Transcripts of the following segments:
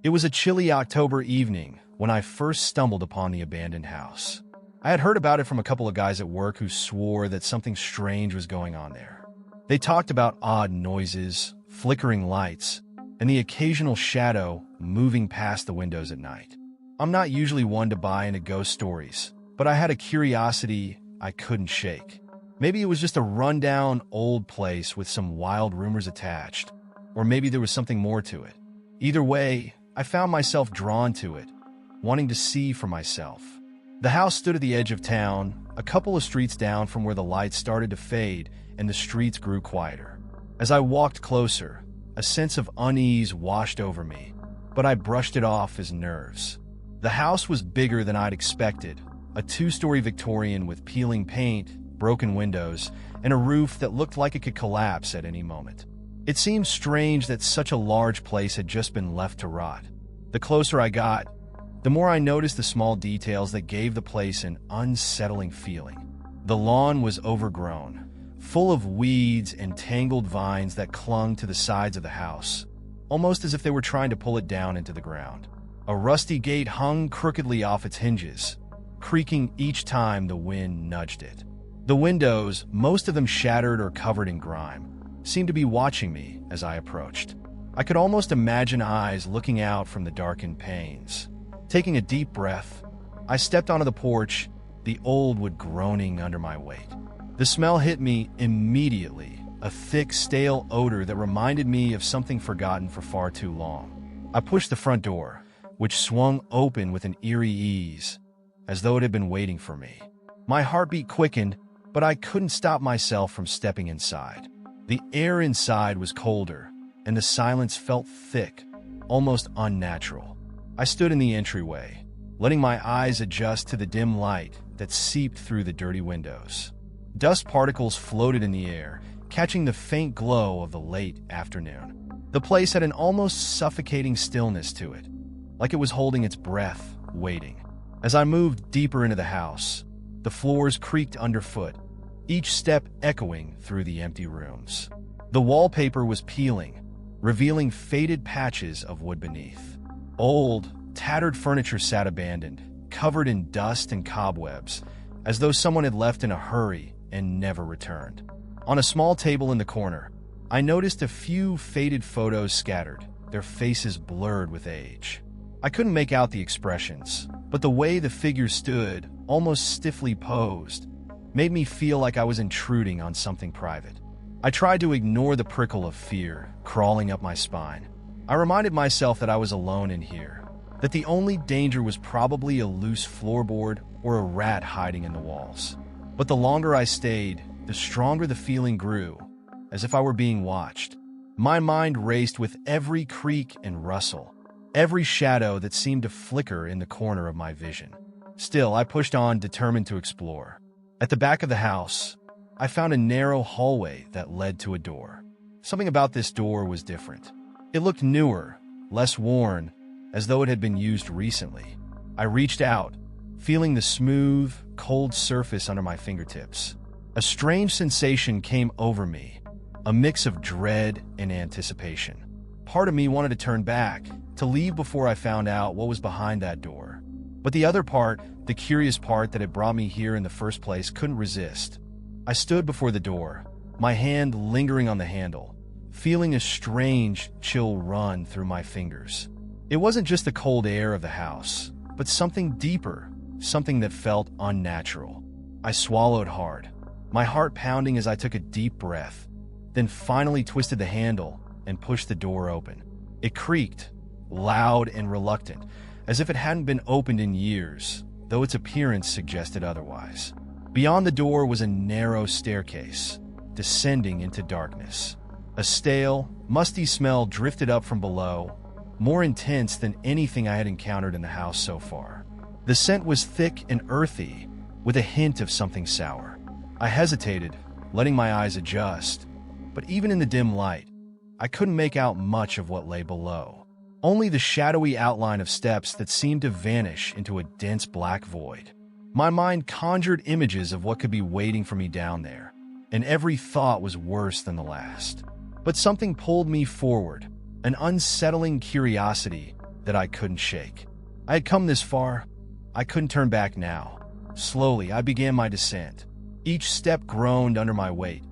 It was a chilly October evening when I first stumbled upon the abandoned house. I had heard about it from a couple of guys at work who swore that something strange was going on there. They talked about odd noises, flickering lights, and the occasional shadow moving past the windows at night. I'm not usually one to buy into ghost stories, but I had a curiosity I couldn't shake. Maybe it was just a rundown old place with some wild rumors attached, or maybe there was something more to it. Either way, I found myself drawn to it, wanting to see for myself. The house stood at the edge of town, a couple of streets down from where the lights started to fade and the streets grew quieter. As I walked closer, a sense of unease washed over me, but I brushed it off as nerves. The house was bigger than I'd expected, a two-story Victorian with peeling paint, broken windows, and a roof that looked like it could collapse at any moment. It seemed strange that such a large place had just been left to rot. The closer I got, the more I noticed the small details that gave the place an unsettling feeling. The lawn was overgrown, full of weeds and tangled vines that clung to the sides of the house, almost as if they were trying to pull it down into the ground. A rusty gate hung crookedly off its hinges, creaking each time the wind nudged it. The windows, most of them shattered or covered in grime, seemed to be watching me as I approached. I could almost imagine eyes looking out from the darkened panes. Taking a deep breath, I stepped onto the porch, the old wood groaning under my weight. The smell hit me immediately, a thick, stale odor that reminded me of something forgotten for far too long. I pushed the front door, which swung open with an eerie ease, as though it had been waiting for me. My heartbeat quickened, but I couldn't stop myself from stepping inside. The air inside was colder, and the silence felt thick, almost unnatural. I stood in the entryway, letting my eyes adjust to the dim light that seeped through the dirty windows. Dust particles floated in the air, catching the faint glow of the late afternoon. The place had an almost suffocating stillness to it, like it was holding its breath, waiting. As I moved deeper into the house, the floors creaked underfoot, each step echoing through the empty rooms. The wallpaper was peeling, revealing faded patches of wood beneath. Old, tattered furniture sat abandoned, covered in dust and cobwebs, as though someone had left in a hurry and never returned. On a small table in the corner, I noticed a few faded photos scattered, their faces blurred with age. I couldn't make out the expressions, but the way the figures stood, almost stiffly posed, made me feel like I was intruding on something private. I tried to ignore the prickle of fear crawling up my spine. I reminded myself that I was alone in here, that the only danger was probably a loose floorboard or a rat hiding in the walls. But the longer I stayed, the stronger the feeling grew, as if I were being watched. My mind raced with every creak and rustle, every shadow that seemed to flicker in the corner of my vision. Still, I pushed on, determined to explore. At the back of the house, I found a narrow hallway that led to a door. Something about this door was different. It looked newer, less worn, as though it had been used recently. I reached out, feeling the smooth, cold surface under my fingertips. A strange sensation came over me, a mix of dread and anticipation. Part of me wanted to turn back, to leave before I found out what was behind that door. But the other part, the curious part that had brought me here in the first place, couldn't resist. I stood before the door, my hand lingering on the handle, feeling a strange chill run through my fingers. It wasn't just the cold air of the house, but something deeper, something that felt unnatural. I swallowed hard, my heart pounding as I took a deep breath, then finally twisted the handle and pushed the door open. It creaked, loud and reluctant, as if it hadn't been opened in years, though its appearance suggested otherwise. Beyond the door was a narrow staircase, descending into darkness. A stale, musty smell drifted up from below, more intense than anything I had encountered in the house so far. The scent was thick and earthy, with a hint of something sour. I hesitated, letting my eyes adjust, but even in the dim light, I couldn't make out much of what lay below. Only the shadowy outline of steps that seemed to vanish into a dense black void. My mind conjured images of what could be waiting for me down there, and every thought was worse than the last. But something pulled me forward, an unsettling curiosity, that I couldn't shake. I had come this far. I couldn't turn back now. Slowly, I began my descent. Each step groaned under my weight,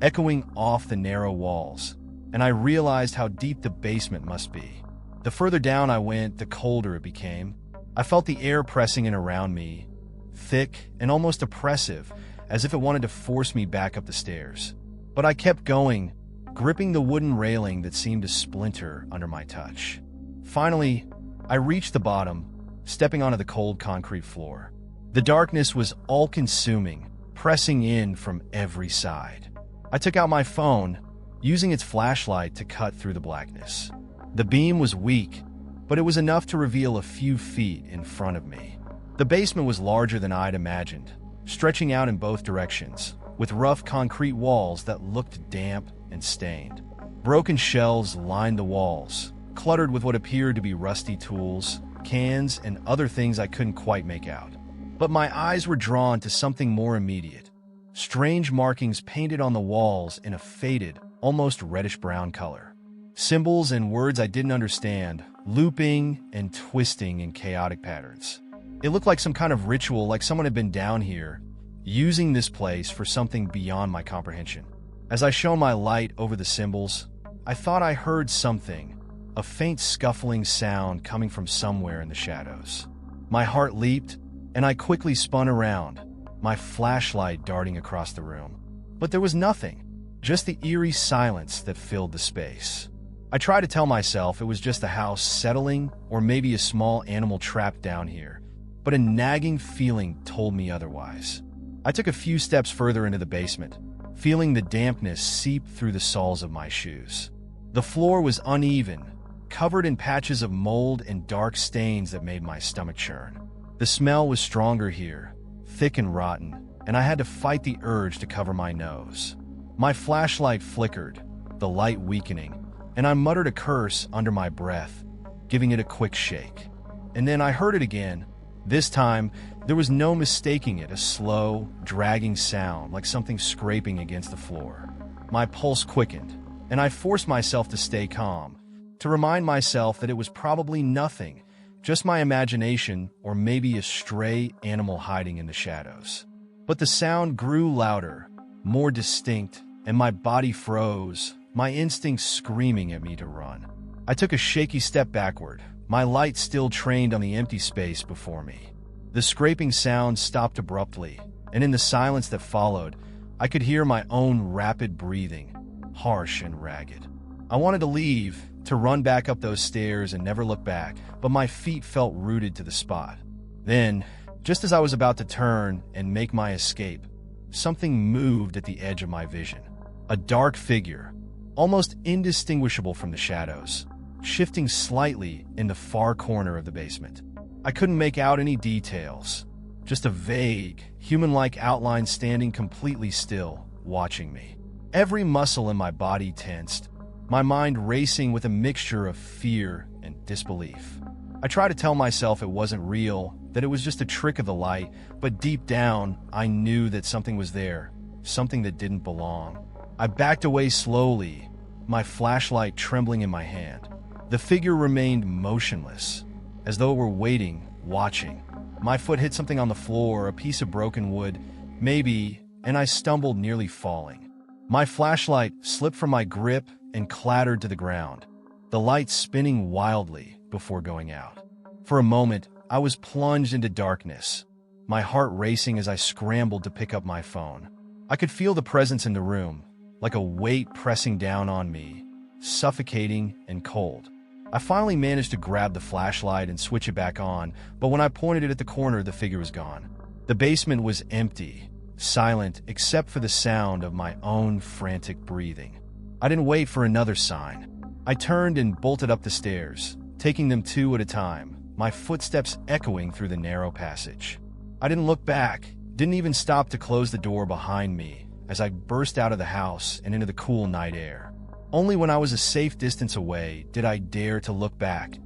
echoing off the narrow walls, and I realized how deep the basement must be. The further down I went, the colder it became. I felt the air pressing in around me, thick and almost oppressive, as if it wanted to force me back up the stairs. But I kept going, gripping the wooden railing that seemed to splinter under my touch. Finally, I reached the bottom, stepping onto the cold concrete floor. The darkness was all-consuming, pressing in from every side. I took out my phone, using its flashlight to cut through the blackness. The beam was weak, but it was enough to reveal a few feet in front of me. The basement was larger than I'd imagined, stretching out in both directions, with rough concrete walls that looked damp and stained. Broken shelves lined the walls, cluttered with what appeared to be rusty tools, cans, and other things I couldn't quite make out. But my eyes were drawn to something more immediate. Strange markings painted on the walls in a faded, almost reddish-brown color. Symbols and words I didn't understand, looping and twisting in chaotic patterns. It looked like some kind of ritual, like someone had been down here, using this place for something beyond my comprehension. As I shone my light over the symbols, I thought I heard something, a faint scuffling sound coming from somewhere in the shadows. My heart leaped, and I quickly spun around, my flashlight darting across the room. But there was nothing, just the eerie silence that filled the space. I tried to tell myself it was just the house settling, or maybe a small animal trapped down here, but a nagging feeling told me otherwise. I took a few steps further into the basement, feeling the dampness seep through the soles of my shoes. The floor was uneven, covered in patches of mold and dark stains that made my stomach churn. The smell was stronger here, thick and rotten, and I had to fight the urge to cover my nose. My flashlight flickered, the light weakening, and I muttered a curse under my breath, giving it a quick shake. And then I heard it again. This time, there was no mistaking it, a slow, dragging sound like something scraping against the floor. My pulse quickened, and I forced myself to stay calm, to remind myself that it was probably nothing, just my imagination or maybe a stray animal hiding in the shadows. But the sound grew louder, more distinct, and my body froze, my instincts screaming at me to run. I took a shaky step backward, my light still trained on the empty space before me. The scraping sound stopped abruptly, and in the silence that followed, I could hear my own rapid breathing, harsh and ragged. I wanted to leave, to run back up those stairs and never look back, but my feet felt rooted to the spot. Then, just as I was about to turn and make my escape, something moved at the edge of my vision. A dark figure, almost indistinguishable from the shadows, shifting slightly in the far corner of the basement. I couldn't make out any details, just a vague, human-like outline standing completely still, watching me. Every muscle in my body tensed, my mind racing with a mixture of fear and disbelief. I tried to tell myself it wasn't real, that it was just a trick of the light, but deep down, I knew that something was there, something that didn't belong. I backed away slowly, my flashlight trembling in my hand. The figure remained motionless, as though it were waiting, watching. My foot hit something on the floor, a piece of broken wood, maybe, and I stumbled, nearly falling. My flashlight slipped from my grip and clattered to the ground, the light spinning wildly before going out. For a moment, I was plunged into darkness, my heart racing as I scrambled to pick up my phone. I could feel the presence in the room, like a weight pressing down on me, suffocating and cold. I finally managed to grab the flashlight and switch it back on, but when I pointed it at the corner, the figure was gone. The basement was empty, silent except for the sound of my own frantic breathing. I didn't wait for another sign. I turned and bolted up the stairs, taking them two at a time, my footsteps echoing through the narrow passage. I didn't look back, didn't even stop to close the door behind me as I burst out of the house and into the cool night air. Only when I was a safe distance away did I dare to look back,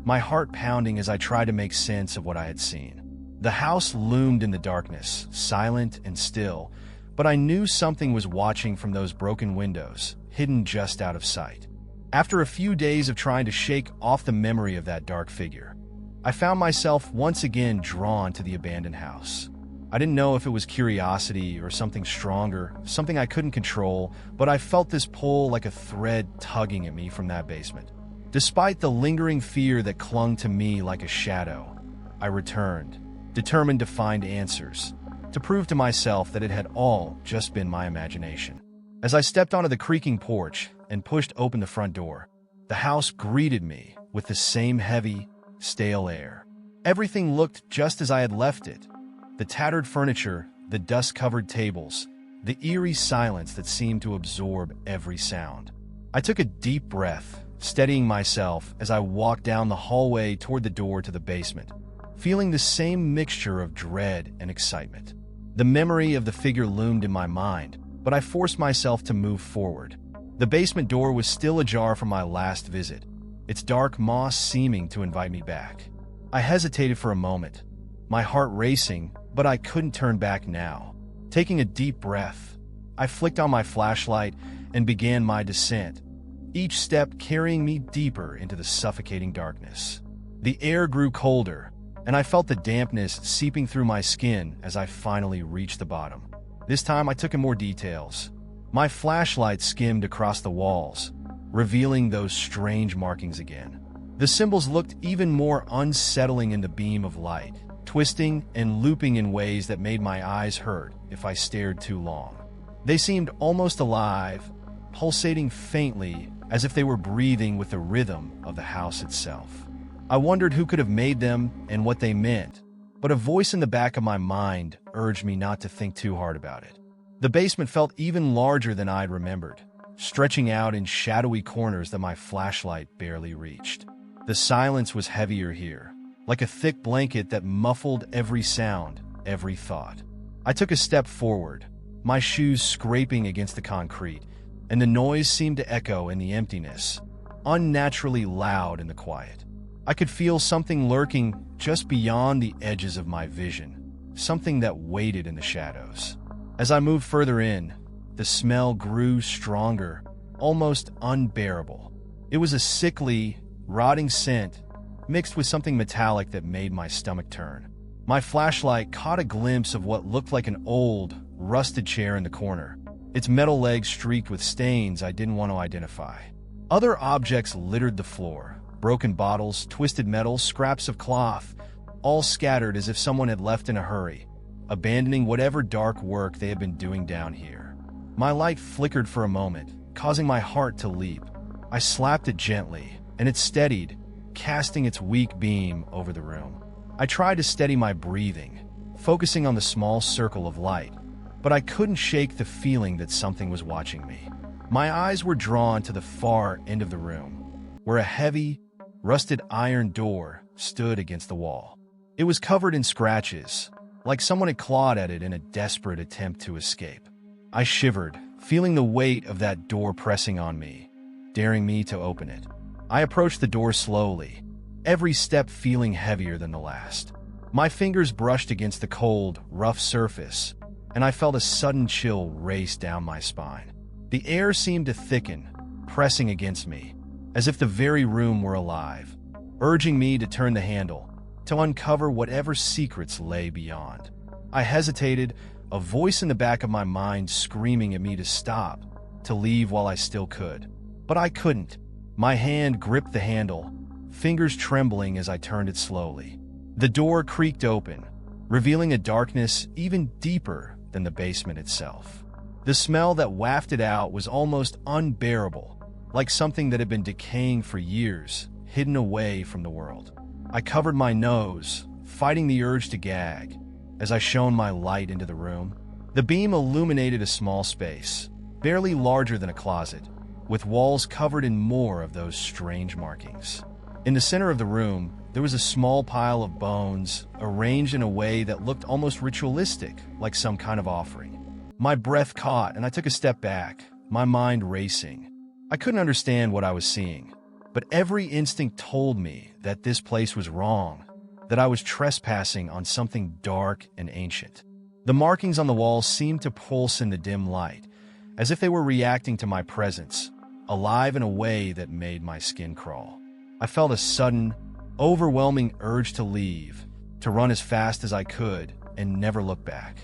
my heart pounding as I tried to make sense of what I had seen. The house loomed in the darkness, silent and still, but I knew something was watching from those broken windows, hidden just out of sight. After a few days of trying to shake off the memory of that dark figure, I found myself once again drawn to the abandoned house. I didn't know if it was curiosity or something stronger, something I couldn't control, but I felt this pull like a thread tugging at me from that basement. Despite the lingering fear that clung to me like a shadow, I returned, determined to find answers, to prove to myself that it had all just been my imagination. As I stepped onto the creaking porch and pushed open the front door, the house greeted me with the same heavy, stale air. Everything looked just as I had left it. The tattered furniture, the dust-covered tables, the eerie silence that seemed to absorb every sound. I took a deep breath, steadying myself as I walked down the hallway toward the door to the basement, feeling the same mixture of dread and excitement. The memory of the figure loomed in my mind, but I forced myself to move forward. The basement door was still ajar from my last visit, its dark moss seeming to invite me back. I hesitated for a moment, my heart racing, but I couldn't turn back now. Taking a deep breath, I flicked on my flashlight and began my descent, each step carrying me deeper into the suffocating darkness. The air grew colder, and I felt the dampness seeping through my skin as I finally reached the bottom. This time I took in more details. My flashlight skimmed across the walls, revealing those strange markings again. The symbols looked even more unsettling in the beam of light, twisting and looping in ways that made my eyes hurt if I stared too long. They seemed almost alive, pulsating faintly as if they were breathing with the rhythm of the house itself. I wondered who could have made them and what they meant, but a voice in the back of my mind urged me not to think too hard about it. The basement felt even larger than I'd remembered, stretching out in shadowy corners that my flashlight barely reached. The silence was heavier here, like a thick blanket that muffled every sound, every thought. I took a step forward, my shoes scraping against the concrete, and the noise seemed to echo in the emptiness, unnaturally loud in the quiet. I could feel something lurking just beyond the edges of my vision, something that waited in the shadows. As I moved further in, the smell grew stronger, almost unbearable. It was a sickly, rotting scent mixed with something metallic that made my stomach turn. My flashlight caught a glimpse of what looked like an old, rusted chair in the corner, its metal legs streaked with stains I didn't want to identify. Other objects littered the floor, broken bottles, twisted metal, scraps of cloth, all scattered as if someone had left in a hurry, abandoning whatever dark work they had been doing down here. My light flickered for a moment, causing my heart to leap. I slapped it gently, and it steadied, casting its weak beam over the room. I tried to steady my breathing, focusing on the small circle of light, but I couldn't shake the feeling that something was watching me. My eyes were drawn to the far end of the room, where a heavy, rusted iron door stood against the wall. It was covered in scratches, like someone had clawed at it in a desperate attempt to escape. I shivered, feeling the weight of that door pressing on me, daring me to open it. I approached the door slowly, every step feeling heavier than the last. My fingers brushed against the cold, rough surface, and I felt a sudden chill race down my spine. The air seemed to thicken, pressing against me, as if the very room were alive, urging me to turn the handle, to uncover whatever secrets lay beyond. I hesitated, a voice in the back of my mind screaming at me to stop, to leave while I still could. But I couldn't. My hand gripped the handle, fingers trembling as I turned it slowly. The door creaked open, revealing a darkness even deeper than the basement itself. The smell that wafted out was almost unbearable, like something that had been decaying for years, hidden away from the world. I covered my nose, fighting the urge to gag, as I shone my light into the room. The beam illuminated a small space, barely larger than a closet, with walls covered in more of those strange markings. In the center of the room, there was a small pile of bones, arranged in a way that looked almost ritualistic, like some kind of offering. My breath caught, and I took a step back, my mind racing. I couldn't understand what I was seeing, but every instinct told me that this place was wrong, that I was trespassing on something dark and ancient. The markings on the walls seemed to pulse in the dim light, as if they were reacting to my presence, alive in a way that made my skin crawl. I felt a sudden, overwhelming urge to leave, to run as fast as I could and never look back.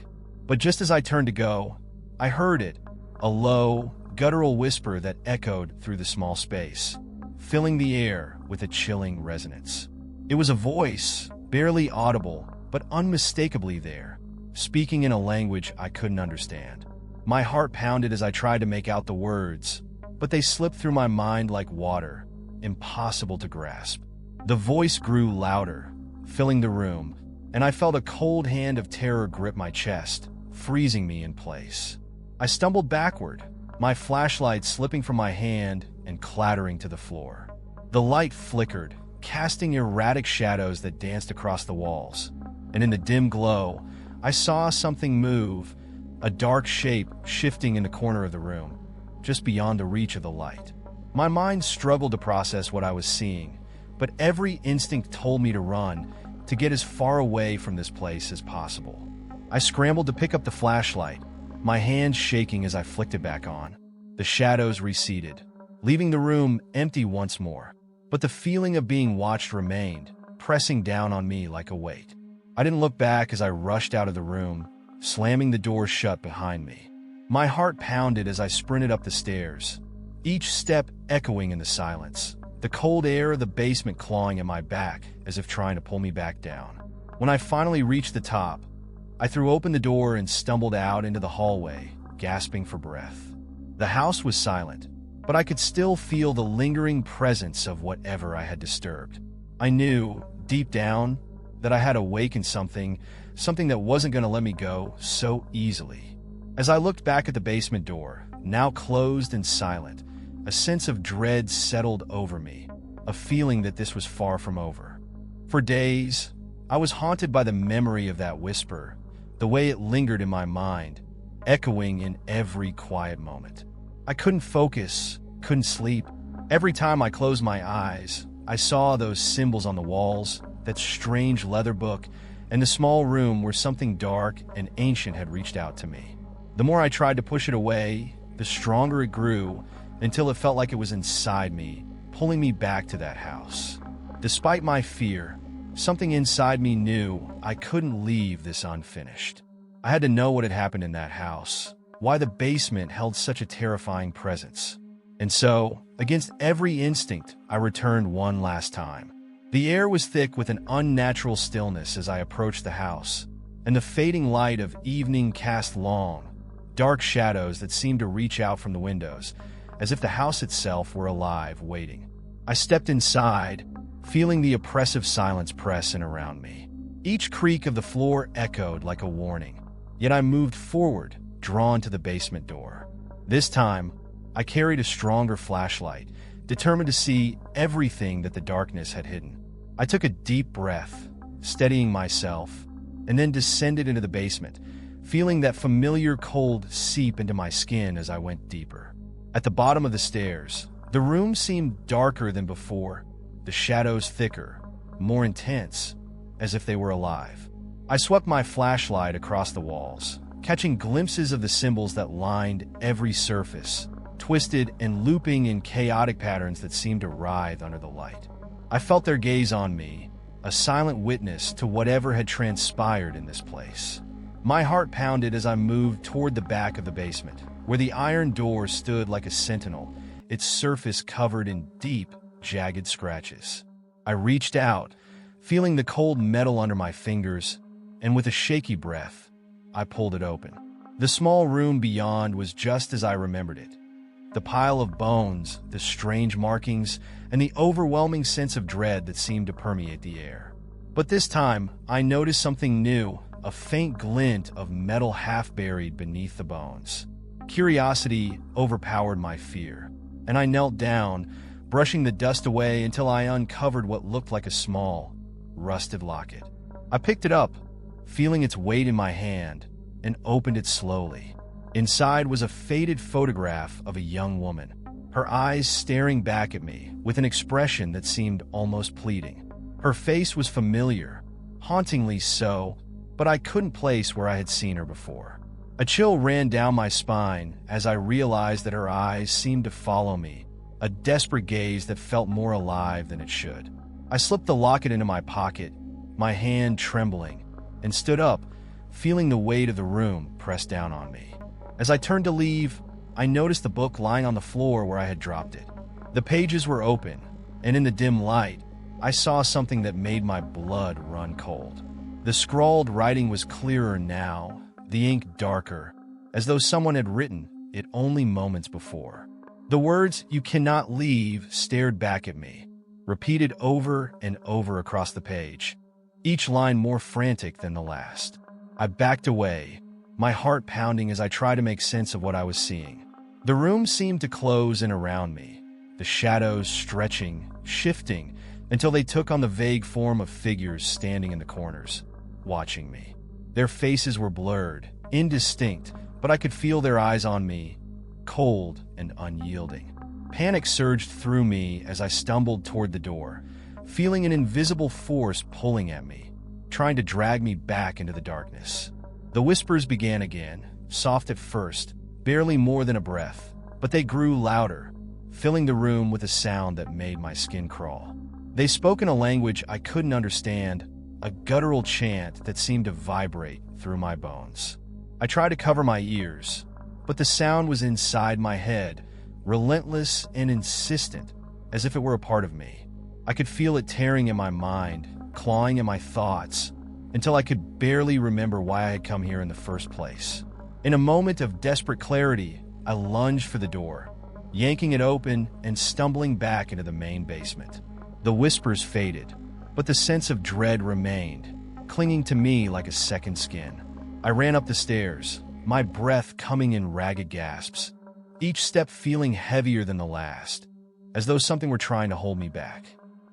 But just as I turned to go, I heard it, a low, guttural whisper that echoed through the small space, filling the air with a chilling resonance. It was a voice, barely audible, but unmistakably there, speaking in a language I couldn't understand. My heart pounded as I tried to make out the words, but they slipped through my mind like water, impossible to grasp. The voice grew louder, filling the room, and I felt a cold hand of terror grip my chest, freezing me in place. I stumbled backward, my flashlight slipping from my hand and clattering to the floor. The light flickered, casting erratic shadows that danced across the walls, and in the dim glow, I saw something move, a dark shape shifting in the corner of the room, just beyond the reach of the light. My mind struggled to process what I was seeing, but every instinct told me to run, to get as far away from this place as possible. I scrambled to pick up the flashlight, my hands shaking as I flicked it back on. The shadows receded, leaving the room empty once more, but the feeling of being watched remained, pressing down on me like a weight. I didn't look back as I rushed out of the room, slamming the door shut behind me. My heart pounded as I sprinted up the stairs, each step echoing in the silence, the cold air of the basement clawing at my back as if trying to pull me back down. When I finally reached the top, I threw open the door and stumbled out into the hallway, gasping for breath. The house was silent, but I could still feel the lingering presence of whatever I had disturbed. I knew, deep down, that I had awakened something that wasn't going to let me go so easily. As I looked back at the basement door, now closed and silent, a sense of dread settled over me, a feeling that this was far from over. For days, I was haunted by the memory of that whisper, the way it lingered in my mind, echoing in every quiet moment. I couldn't focus, couldn't sleep. Every time I closed my eyes, I saw those symbols on the walls, that strange leather book, and the small room where something dark and ancient had reached out to me. The more I tried to push it away, the stronger it grew, until it felt like it was inside me, pulling me back to that house. Despite my fear, something inside me knew I couldn't leave this unfinished. I had to know what had happened in that house, why the basement held such a terrifying presence. And so, against every instinct, I returned one last time. The air was thick with an unnatural stillness as I approached the house, and the fading light of evening cast long, dark shadows that seemed to reach out from the windows, as if the house itself were alive, waiting. I stepped inside, feeling the oppressive silence press in around me. Each creak of the floor echoed like a warning, yet I moved forward, drawn to the basement door. This time, I carried a stronger flashlight, determined to see everything that the darkness had hidden. I took a deep breath, steadying myself, and then descended into the basement, feeling that familiar cold seep into my skin as I went deeper. At the bottom of the stairs, the room seemed darker than before, the shadows thicker, more intense, as if they were alive. I swept my flashlight across the walls, catching glimpses of the symbols that lined every surface, twisted and looping in chaotic patterns that seemed to writhe under the light. I felt their gaze on me, a silent witness to whatever had transpired in this place. My heart pounded as I moved toward the back of the basement, where the iron door stood like a sentinel, its surface covered in deep, jagged scratches. I reached out, feeling the cold metal under my fingers, and with a shaky breath, I pulled it open. The small room beyond was just as I remembered it. The pile of bones, the strange markings, and the overwhelming sense of dread that seemed to permeate the air. But this time, I noticed something new, a faint glint of metal half buried beneath the bones. Curiosity overpowered my fear, and I knelt down, brushing the dust away until I uncovered what looked like a small, rusted locket. I picked it up, feeling its weight in my hand, and opened it slowly. Inside was a faded photograph of a young woman, her eyes staring back at me with an expression that seemed almost pleading. Her face was familiar, hauntingly so, but I couldn't place where I had seen her before. A chill ran down my spine as I realized that her eyes seemed to follow me, a desperate gaze that felt more alive than it should. I slipped the locket into my pocket, my hand trembling, and stood up, feeling the weight of the room press down on me. As I turned to leave, I noticed the book lying on the floor where I had dropped it. The pages were open, and in the dim light, I saw something that made my blood run cold. The scrawled writing was clearer now, the ink darker, as though someone had written it only moments before. The words, "You cannot leave," stared back at me, repeated over and over across the page, each line more frantic than the last. I backed away, my heart pounding as I tried to make sense of what I was seeing. The room seemed to close in around me, the shadows stretching, shifting, until they took on the vague form of figures standing in the corners, watching me. Their faces were blurred, indistinct, but I could feel their eyes on me, cold and unyielding. Panic surged through me as I stumbled toward the door, feeling an invisible force pulling at me, trying to drag me back into the darkness. The whispers began again, soft at first, barely more than a breath, but they grew louder, filling the room with a sound that made my skin crawl. They spoke in a language I couldn't understand, a guttural chant that seemed to vibrate through my bones. I tried to cover my ears, but the sound was inside my head, relentless and insistent, as if it were a part of me. I could feel it tearing at my mind, clawing at my thoughts, until I could barely remember why I had come here in the first place. In a moment of desperate clarity, I lunged for the door, yanking it open and stumbling back into the main basement. The whispers faded, but the sense of dread remained, clinging to me like a second skin. I ran up the stairs, my breath coming in ragged gasps, each step feeling heavier than the last, as though something were trying to hold me back.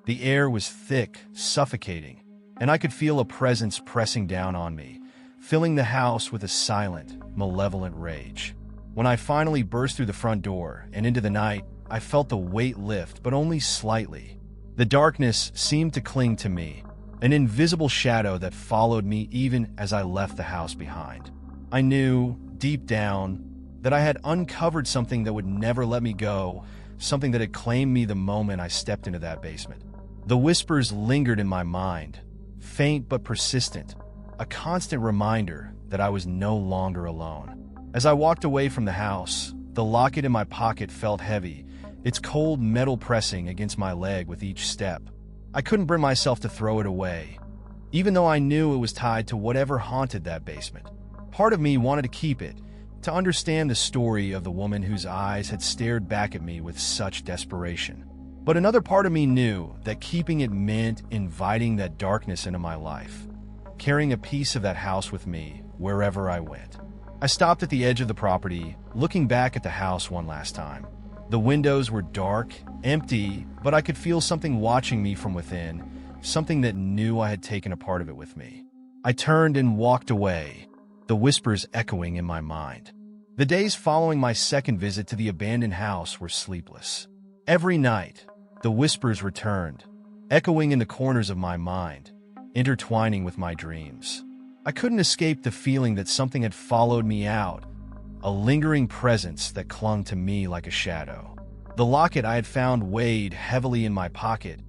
The air was thick, suffocating, and I could feel a presence pressing down on me, filling the house with a silent, malevolent rage. When I finally burst through the front door and into the night, I felt the weight lift, but only slightly. The darkness seemed to cling to me, an invisible shadow that followed me even as I left the house behind. I knew, deep down, that I had uncovered something that would never let me go, something that had claimed me the moment I stepped into that basement. The whispers lingered in my mind, faint but persistent, a constant reminder that I was no longer alone. As I walked away from the house, the locket in my pocket felt heavy, its cold metal pressing against my leg with each step. I couldn't bring myself to throw it away, even though I knew it was tied to whatever haunted that basement. Part of me wanted to keep it, to understand the story of the woman whose eyes had stared back at me with such desperation. But another part of me knew that keeping it meant inviting that darkness into my life, carrying a piece of that house with me wherever I went. I stopped at the edge of the property, looking back at the house one last time. The windows were dark, empty, but I could feel something watching me from within, something that knew I had taken a part of it with me. I turned and walked away, the whispers echoing in my mind. The days following my second visit to the abandoned house were sleepless. Every night, the whispers returned, echoing in the corners of my mind, intertwining with my dreams. I couldn't escape the feeling that something had followed me out, a lingering presence that clung to me like a shadow. The locket I had found weighed heavily in my pocket,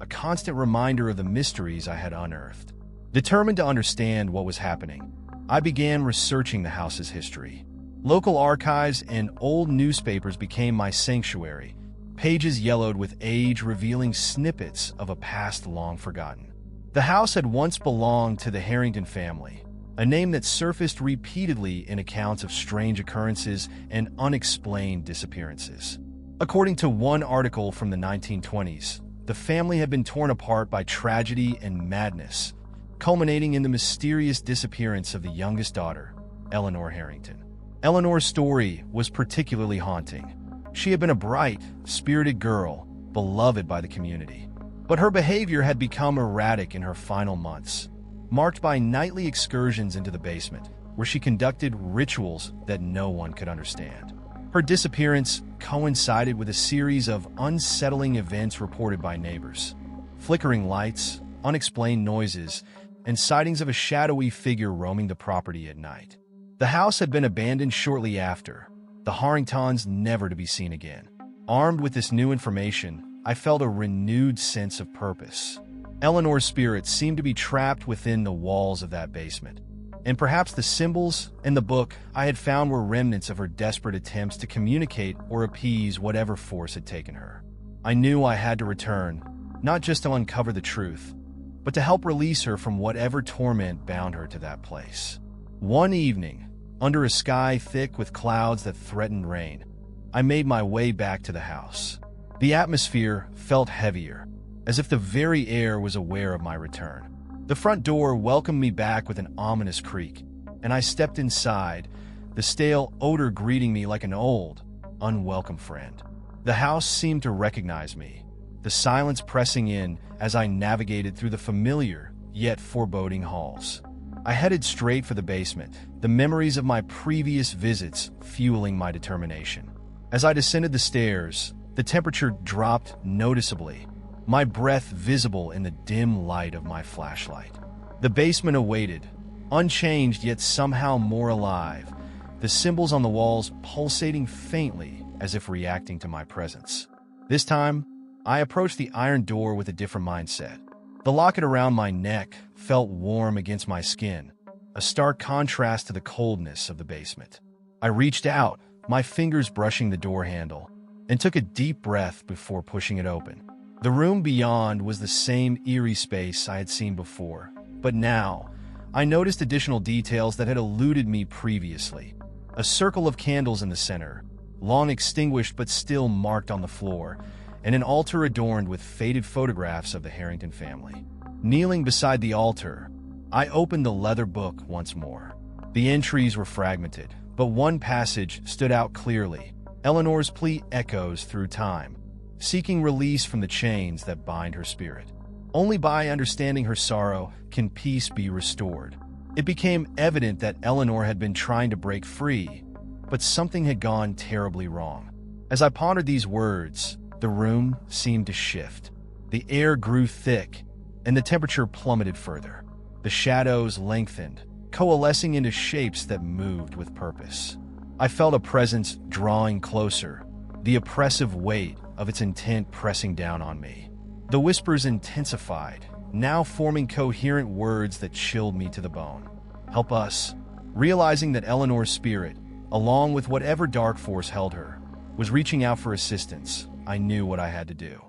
a constant reminder of the mysteries I had unearthed. Determined to understand what was happening, I began researching the house's history. Local archives and old newspapers became my sanctuary, pages yellowed with age revealing snippets of a past long forgotten. The house had once belonged to the Harrington family, a name that surfaced repeatedly in accounts of strange occurrences and unexplained disappearances. According to one article from the 1920s, the family had been torn apart by tragedy and madness, culminating in the mysterious disappearance of the youngest daughter, Eleanor Harrington. Eleanor's story was particularly haunting. She had been a bright, spirited girl, beloved by the community. But her behavior had become erratic in her final months, marked by nightly excursions into the basement, where she conducted rituals that no one could understand. Her disappearance coincided with a series of unsettling events reported by neighbors. Flickering lights, unexplained noises, and sightings of a shadowy figure roaming the property at night. The house had been abandoned shortly after, the Harringtons never to be seen again. Armed with this new information, I felt a renewed sense of purpose. Eleanor's spirit seemed to be trapped within the walls of that basement, and perhaps the symbols in the book I had found were remnants of her desperate attempts to communicate or appease whatever force had taken her. I knew I had to return, not just to uncover the truth, but to help release her from whatever torment bound her to that place. One evening, under a sky thick with clouds that threatened rain, I made my way back to the house. The atmosphere felt heavier, as if the very air was aware of my return. The front door welcomed me back with an ominous creak, and I stepped inside, the stale odor greeting me like an old, unwelcome friend. The house seemed to recognize me, the silence pressing in as I navigated through the familiar yet foreboding halls. I headed straight for the basement, the memories of my previous visits fueling my determination. As I descended the stairs, the temperature dropped noticeably, my breath visible in the dim light of my flashlight. The basement awaited, unchanged yet somehow more alive, the symbols on the walls pulsating faintly as if reacting to my presence. This time, I approached the iron door with a different mindset. The locket around my neck felt warm against my skin, a stark contrast to the coldness of the basement. I reached out, my fingers brushing the door handle, and took a deep breath before pushing it open. The room beyond was the same eerie space I had seen before, but now I noticed additional details that had eluded me previously. A circle of candles in the center, long extinguished but still marked on the floor, and an altar adorned with faded photographs of the Harrington family. Kneeling beside the altar, I opened the leather book once more. The entries were fragmented, but one passage stood out clearly. Eleanor's plea echoes through time, seeking release from the chains that bind her spirit. Only by understanding her sorrow can peace be restored. It became evident that Eleanor had been trying to break free, but something had gone terribly wrong. As I pondered these words, the room seemed to shift. The air grew thick, and the temperature plummeted further. The shadows lengthened, coalescing into shapes that moved with purpose. I felt a presence drawing closer, the oppressive weight of its intent pressing down on me. The whispers intensified, now forming coherent words that chilled me to the bone. Help us. Realizing that Eleanor's spirit, along with whatever dark force held her, was reaching out for assistance, I knew what I had to do.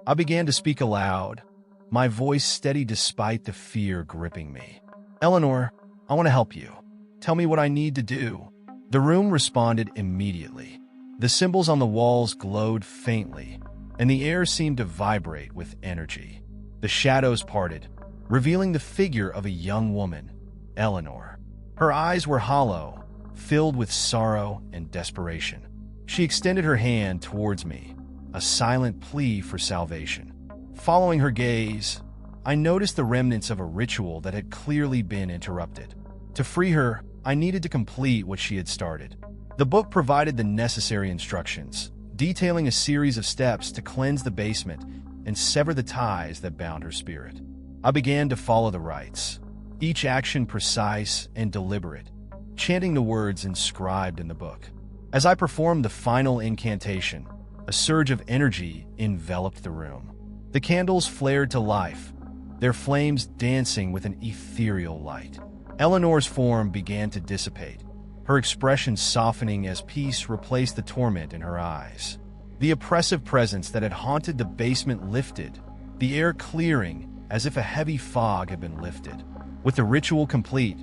I began to speak aloud, my voice steady despite the fear gripping me. Eleanor, I want to help you. Tell me what I need to do. The room responded immediately. The symbols on the walls glowed faintly, and the air seemed to vibrate with energy. The shadows parted, revealing the figure of a young woman, Eleanor. Her eyes were hollow, filled with sorrow and desperation. She extended her hand towards me, a silent plea for salvation. Following her gaze, I noticed the remnants of a ritual that had clearly been interrupted. To free her, I needed to complete what she had started. The book provided the necessary instructions, detailing a series of steps to cleanse the basement and sever the ties that bound her spirit. I began to follow the rites, each action precise and deliberate, chanting the words inscribed in the book. As I performed the final incantation, a surge of energy enveloped the room. The candles flared to life, their flames dancing with an ethereal light. Eleanor's form began to dissipate, her expression softening as peace replaced the torment in her eyes. The oppressive presence that had haunted the basement lifted, the air clearing as if a heavy fog had been lifted. With the ritual complete,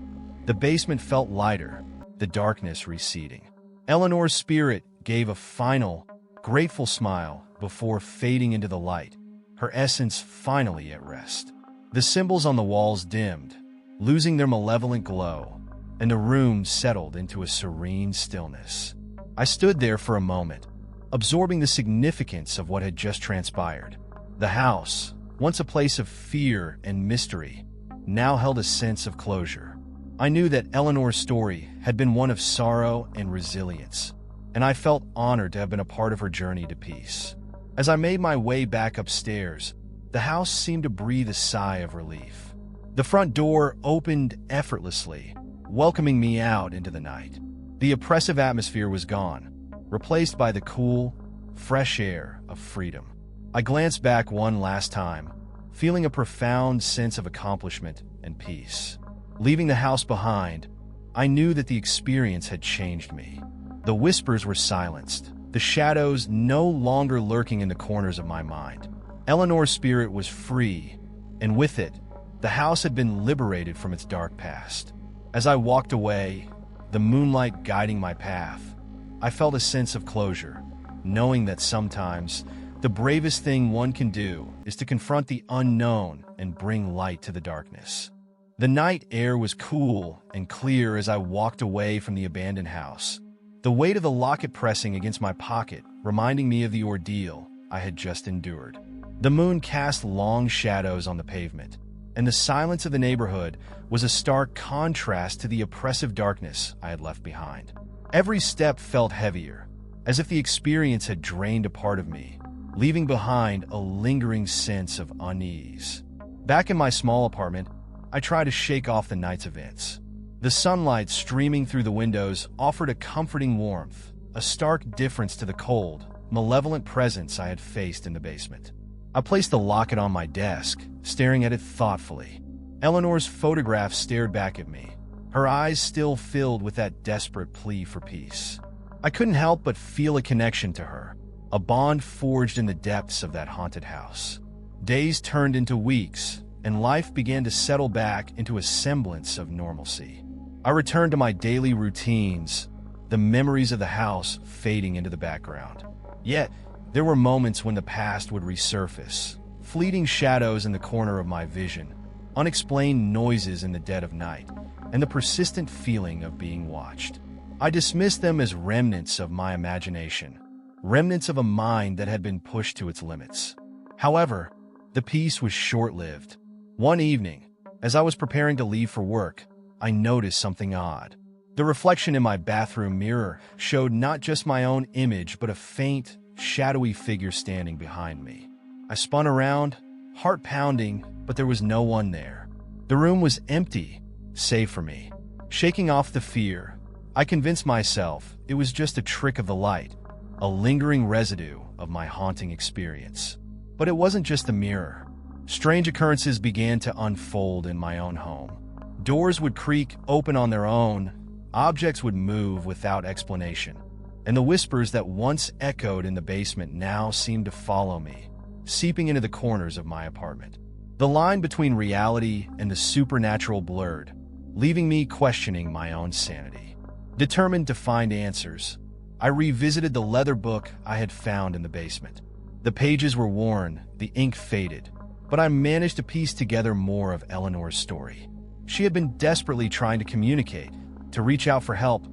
the basement felt lighter, the darkness receding. Eleanor's spirit gave a final, grateful smile before fading into the light, her essence finally at rest. The symbols on the walls dimmed, losing their malevolent glow, and the room settled into a serene stillness. I stood there for a moment, absorbing the significance of what had just transpired. The house, once a place of fear and mystery, now held a sense of closure. I knew that Eleanor's story had been one of sorrow and resilience, and I felt honored to have been a part of her journey to peace. As I made my way back upstairs, the house seemed to breathe a sigh of relief. The front door opened effortlessly, welcoming me out into the night. The oppressive atmosphere was gone, replaced by the cool, fresh air of freedom. I glanced back one last time, feeling a profound sense of accomplishment and peace. Leaving the house behind, I knew that the experience had changed me. The whispers were silenced, the shadows no longer lurking in the corners of my mind. Eleanor's spirit was free, and with it, the house had been liberated from its dark past. As I walked away, the moonlight guiding my path, I felt a sense of closure, knowing that sometimes the bravest thing one can do is to confront the unknown and bring light to the darkness. The night air was cool and clear as I walked away from the abandoned house, the weight of the locket pressing against my pocket, reminding me of the ordeal I had just endured. The moon cast long shadows on the pavement, and the silence of the neighborhood was a stark contrast to the oppressive darkness I had left behind. Every step felt heavier, as if the experience had drained a part of me, leaving behind a lingering sense of unease. Back in my small apartment, I tried to shake off the night's events. The sunlight streaming through the windows offered a comforting warmth, a stark difference to the cold, malevolent presence I had faced in the basement. I placed the locket on my desk, staring at it thoughtfully. Eleanor's photograph stared back at me, her eyes still filled with that desperate plea for peace. I couldn't help but feel a connection to her, a bond forged in the depths of that haunted house. Days turned into weeks, and life began to settle back into a semblance of normalcy. I returned to my daily routines, the memories of the house fading into the background. Yet, there were moments when the past would resurface, fleeting shadows in the corner of my vision, unexplained noises in the dead of night, and the persistent feeling of being watched. I dismissed them as remnants of my imagination, remnants of a mind that had been pushed to its limits. However, the peace was short-lived. One evening, as I was preparing to leave for work, I noticed something odd. The reflection in my bathroom mirror showed not just my own image, but a faint, shadowy figure standing behind me. I spun around, heart pounding, but there was no one there. The room was empty, save for me. Shaking off the fear, I convinced myself it was just a trick of the light, a lingering residue of my haunting experience. But it wasn't just the mirror. Strange occurrences began to unfold in my own home. Doors would creak open on their own, objects would move without explanation, and the whispers that once echoed in the basement now seemed to follow me, seeping into the corners of my apartment. The line between reality and the supernatural blurred, leaving me questioning my own sanity. Determined to find answers, I revisited the leather book I had found in the basement. The pages were worn, the ink faded, but I managed to piece together more of Eleanor's story. She had been desperately trying to communicate, to reach out for help,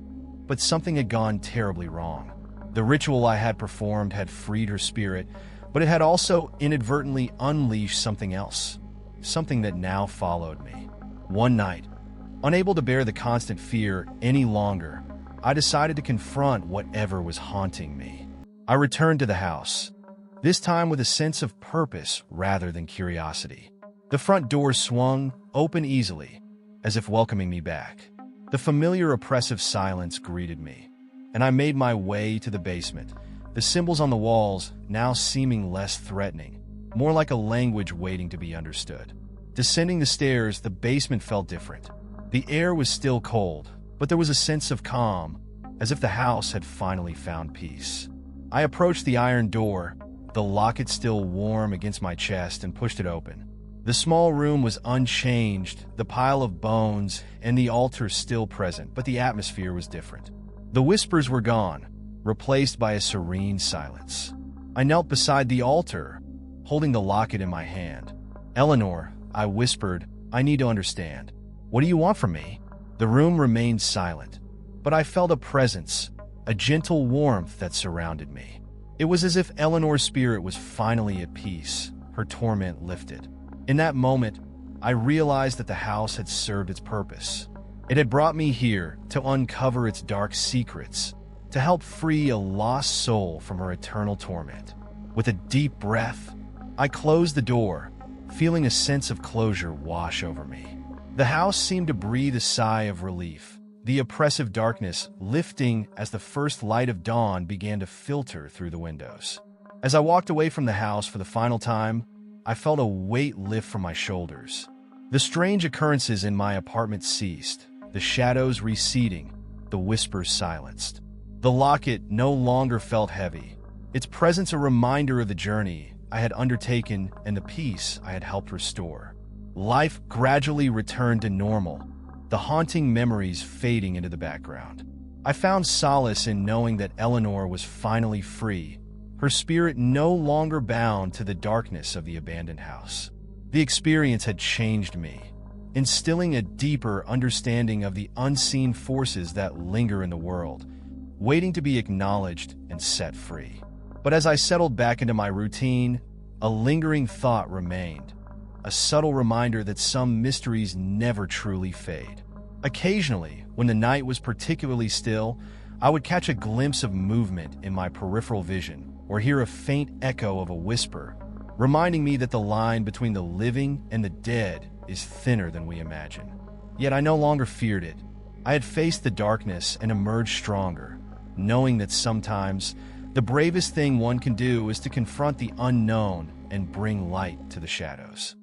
but something had gone terribly wrong. The ritual I had performed had freed her spirit, but it had also inadvertently unleashed something else, something that now followed me. One night, unable to bear the constant fear any longer, I decided to confront whatever was haunting me. I returned to the house, this time with a sense of purpose rather than curiosity. The front door swung open easily, as if welcoming me back. The familiar oppressive silence greeted me, and I made my way to the basement, the symbols on the walls now seeming less threatening, more like a language waiting to be understood. Descending the stairs, the basement felt different. The air was still cold, but there was a sense of calm, as if the house had finally found peace. I approached the iron door, the locket still warm against my chest, and pushed it open. The small room was unchanged, the pile of bones and the altar still present, but the atmosphere was different. The whispers were gone, replaced by a serene silence. I knelt beside the altar, holding the locket in my hand. "Eleanor," I whispered, "I need to understand. What do you want from me?" The room remained silent, but I felt a presence, a gentle warmth that surrounded me. It was as if Eleanor's spirit was finally at peace, her torment lifted. In that moment, I realized that the house had served its purpose. It had brought me here to uncover its dark secrets, to help free a lost soul from her eternal torment. With a deep breath, I closed the door, feeling a sense of closure wash over me. The house seemed to breathe a sigh of relief, the oppressive darkness lifting as the first light of dawn began to filter through the windows. As I walked away from the house for the final time, I felt a weight lift from my shoulders. The strange occurrences in my apartment ceased, the shadows receding, the whispers silenced. The locket no longer felt heavy, its presence a reminder of the journey I had undertaken and the peace I had helped restore. Life gradually returned to normal, the haunting memories fading into the background. I found solace in knowing that Eleanor was finally free, her spirit no longer bound to the darkness of the abandoned house. The experience had changed me, instilling a deeper understanding of the unseen forces that linger in the world, waiting to be acknowledged and set free. But as I settled back into my routine, a lingering thought remained, a subtle reminder that some mysteries never truly fade. Occasionally, when the night was particularly still, I would catch a glimpse of movement in my peripheral vision or hear a faint echo of a whisper, reminding me that the line between the living and the dead is thinner than we imagine. Yet I no longer feared it. I had faced the darkness and emerged stronger, knowing that sometimes the bravest thing one can do is to confront the unknown and bring light to the shadows.